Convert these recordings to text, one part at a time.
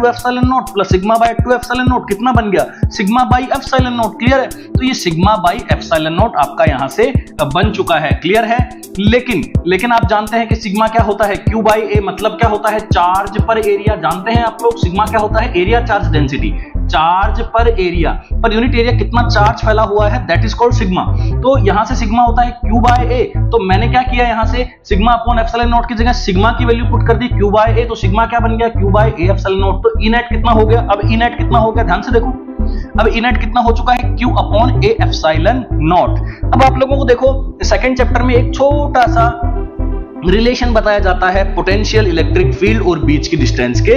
2 epsilon not plus sigma bye 2 epsilon not कितना बन गया, sigma by epsilon not. Clear है, तो ये सिग्मा बाई एप्सिलॉन नॉट आपका यहां से बन चुका है। क्लियर है, लेकिन आप जानते हैं कि सिग्मा क्या होता है, Q बाई ए मतलब क्या होता है, चार्ज पर एरिया। जानते हैं आप लोग सिग्मा क्या होता है, एरिया चार्ज डेंसिटी, चार्ज पर एरिया, पर यूनिट एरिया कितना चार्ज फैला हुआ है, दैट इज कॉल्ड सिग्मा। तो यहां से सिग्मा होता है Q बाय ए, तो मैंने क्या किया यहां से सिग्मा अपॉन एप्सिलॉन नॉट की जगह सिग्मा की वैल्यू पुट कर दी Q बाय ए, तो सिग्मा क्या बन गया, Q by A epsilon naught. तो ई नेट कितना हो गया, अब ई नेट कितना हो गया, ध्यान से देखो, अब ई नेट कितना हो चुका है, Q अपॉन ए एप्सिलॉन नॉट। अब आप लोगों को देखो सेकंड चैप्टर में एक छोटा सा रिलेशन बताया जाता है पोटेंशियल इलेक्ट्रिक फील्ड और बीच की डिस्टेंस के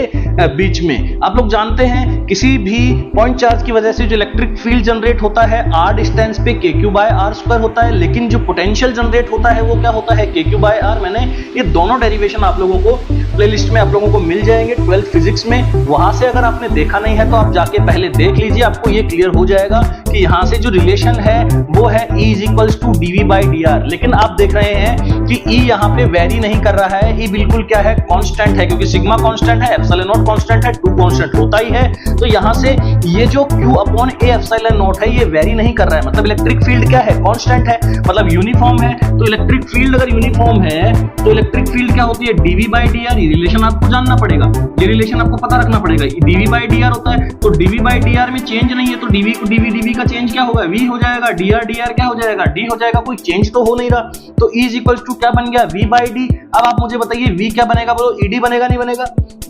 बीच में। आप लोग जानते हैं किसी भी पॉइंट चार्ज की वजह से जो इलेक्ट्रिक फील्ड जनरेट होता है r डिस्टेंस पे kq बाय r स्क्वायर होता है, लेकिन जो पोटेंशियल जनरेट होता है वो क्या होता है, kq बाय r। मैंने ये दोनों डेरिवेशन आप लोगों को प्लेलिस्ट में आप लोगों को मिल जाएंगे 12th फिजिक्स में, वहां से अगर आपने देखा नहीं है तो आप जाके पहले देख लीजिए, आपको ये क्लियर हो जाएगा कि यहाँ से जो रिलेशन है वो है E is equals to dv by dr। लेकिन आप देख रहे हैं कि E यहाँ पे वेरी नहीं कर रहा है, E बिल्कुल क्या है, कांस्टेंट है, क्योंकि सिग्मा कांस्टेंट है, एप्सिलॉन नॉट कांस्टेंट है, 2 कांस्टेंट होता ही है। तो यहाँ से ये जो Q upon A epsilon not है ये वेरी नहीं कर रहा है, मतलब इलेक्ट्रिक फील्ड क्या है, कांस्टेंट है, मतलब यूनिफॉर्म है। तो इलेक्ट्रिक फील्ड अगर यूनिफॉर्म है तो इलेक्ट्रिक फील्ड क्या होती है, dv बाई dr। ये रिलेशन आपको जानना पड़ेगा, ये रिलेशन आपको पता रखना पड़ेगा, dv बाई dr होता है। तो dv बाई dr में चेंज नहीं है, तो dv को dv का चेंज क्या होगा, v हो जाएगा, dr क्या हो जाएगा, d हो जाएगा, कोई चेंज तो हो नहीं रहा। तो E इज इक्वल्स टू क्या बन गया, v बाई d। अब आप मुझे बताइए v क्या बनेगा, बोलो ed बनेगा नहीं बनेगा,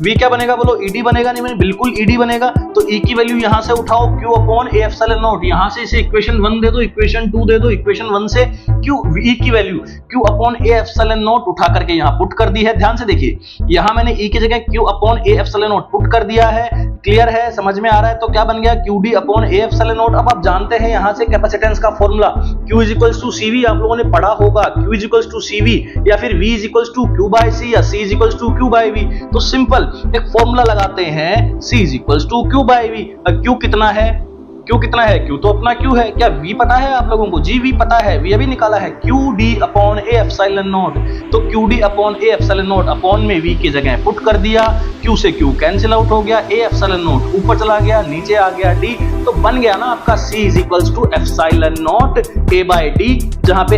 v क्या बनेगा, बोलो ed बनेगा नहीं बनेगा, बिल्कुल ed बनेगा। तो E की वैल्यू यहां से उठाओ Q upon A epsilon not, यहां से इसे इक्वेशन 1 दे दो, इक्वेशन 2 दे दो, इक्वेशन 1 से E की value Q upon A epsilon not उठा करके यहां पुट कर दी है। ध्यान से देखिए, यहां मैंने E की जगह Q upon A epsilon not put कर दिया है। क्लियर है, समझ में आ रहा है, तो क्या बन गया QD upon A epsilon naught. अब आप जानते हैं यहां से कैपेसिटेंस का formula Q is equals to CV आप लोगों ने पढ़ा होगा, Q is equals to CV या फिर V is equals to Q by C या C is equals to Q by V। तो सिंपल एक फॉर्मूला लगाते हैं, C is equals to Q by V। Q कितना है, Q कितना है, Q तो अपना Q है। क्या V पता है आप लोगों को, जी V पता है, V अभी निकाला है, QD upon A epsilon naught. तो QD upon A epsilon not upon में V की जगह पुट कर दिया, Q से Q कैंसिल आउट हो गया, A एप्सिलॉन नॉट ऊपर चला गया, नीचे आ गया D, तो बन गया ना आपका C is equals to epsilon naught A by D, जहां पे